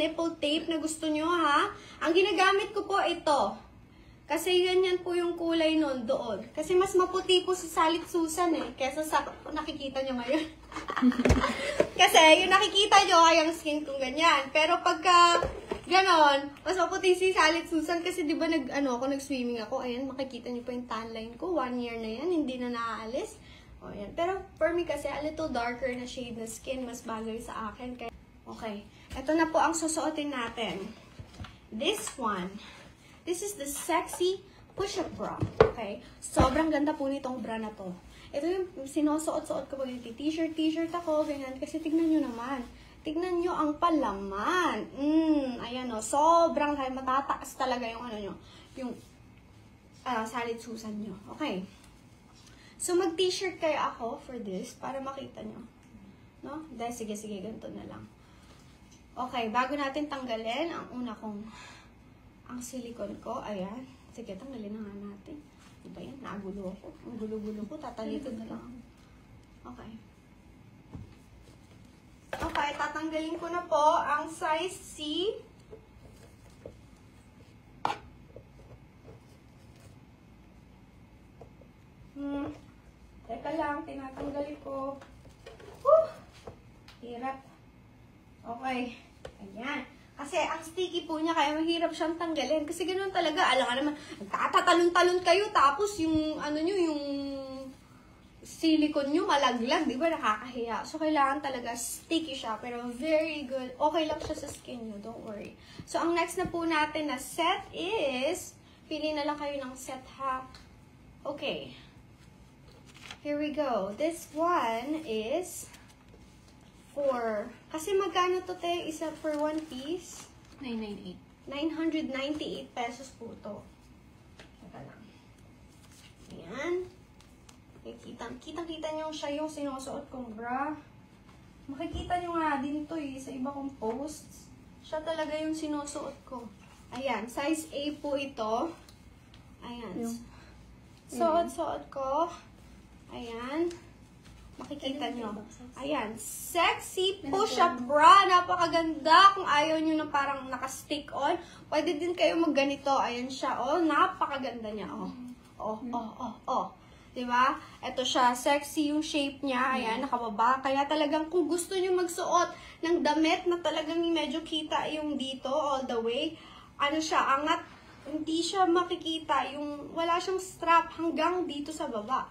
nipple tape na gusto nyo, ha? Ang ginagamit ko po ito. Kasi ganyan po yung kulay nun doon. Kasi mas maputi po si Salit Susan kesa sa nakikita nyo ngayon. Kasi yung nakikita nyo ay ang skin kong ganyan. Pero pagka ganon, mas maputi si Salit Susan kasi di ba nag-swimming ako. Ayan, makikita nyo pa yung tan line ko. 1 year na yan, hindi na naaalis. O, yan. Pero for me kasi, a little darker na shade na skin, mas bagay sa akin. Kaya, okay, ito na po ang susuotin natin. This one. This is the sexy push-up bra. Okay? Sobrang ganda po nitong bra na to. Ito yung sinusuot-suot ko pag t-shirt ako, ganyan. Kasi tignan nyo naman. Tignan nyo ang palaman. Ayan o. Sobrang matataas talaga yung yung Salit Susan nyo. Okay. So, mag-t-shirt kayo ako for this para makita nyo. No? Dahil, sige, ganito na lang. Okay, bago natin tanggalin, ang silicone ko, ayan. Sige, tanggalin na nga natin. Diba yan? Nagulo ako. Ang gulo-gulo ko, tatalitin na lang. Okay. Okay, tatanggalin ko na po ang size C. Teka lang, tinatanggalin ko. Hirap. Okay. Ayan. Kasi ang sticky po niya, kaya mahirap siyang tanggalin. Kasi ganoon talaga. Alam ka naman, nagtatatalon-talon kayo, tapos yung, yung silicone nyo malaglag, di ba? Nakakahiya. So, kailangan talaga sticky siya, pero very good. Okay lang siya sa skin nyo, don't worry. So, ang next na po natin na set is, pili na lang kayo ng set, ha? Okay. Here we go. This one is kasi magkano to, te? Isa for one piece? 998. 998 pesos po to. Saka lang. Ayan. Kitang-kita nyo siya yung sinusuot kong bra. Makikita nyo nga din to sa iba kong posts. Siya talaga yung sinusuot ko. Ayan. Size A po ito. Ayan. Suot-suot ko. Ayan. Makikita nyo. Ayan. Sexy push-up bra. Napakaganda. Kung ayaw nyo na parang naka-stick on, pwede din kayo magganito. Ayan siya. Oh, napakaganda niya. Oh. Diba? Ito siya. Sexy yung shape niya. Ayan, nakababa. Kaya talagang kung gusto nyo magsuot ng damit na talagang medyo kita yung dito all the way, siya, angat. Hindi siya makikita. Wala siyang strap hanggang dito sa baba.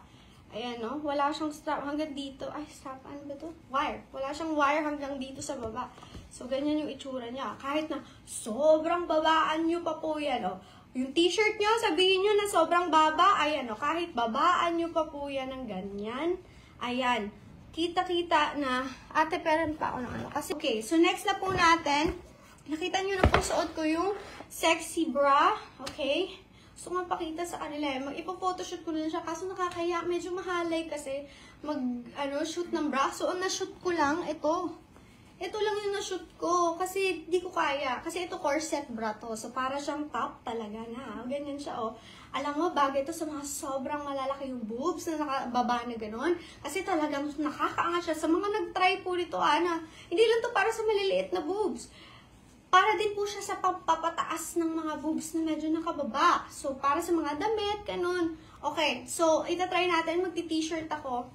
Ayan, no? Wala siyang strap hanggang dito. Ay, strap, ano ba to? Wire. Wala siyang wire hanggang dito sa baba. So, ganyan yung itsura niya. Kahit na sobrang babaan nyo pa po yan, oh. Yung t-shirt nyo, sabihin nyo na sobrang baba. Ayan, oh. Kahit babaan nyo pa po yan ng ganyan. Ayan. Kita-kita na. Ate, peran pa ako ng Kasi, okay. So, next na po natin. Nakita nyo na po suot ko yung sexy bra. Okay? So, mapakita sa kanila mag-ipo-photoshoot ko na siya. Kaso nakakaya, medyo mahalay kasi shoot ng bra. So, ang na-shoot ko lang, ito. Ito lang yung na-shoot ko. Kasi, di ko kaya. Kasi ito corset bra to. So, para siyang top talaga na. Ganyan siya, oh. Alam mo, bagay ito sa mga sobrang malalaki yung boobs na nakababa na gano'n. Kasi talagang nakakaangat siya. Sa mga nag-try po nito, hindi lang to para sa maliliit na boobs. Para din po siya sa pagpapataas ng mga boobs na medyo nakababa. So, para sa mga damit, ganun. Okay, so, itatry natin. Magti-t-shirt ako.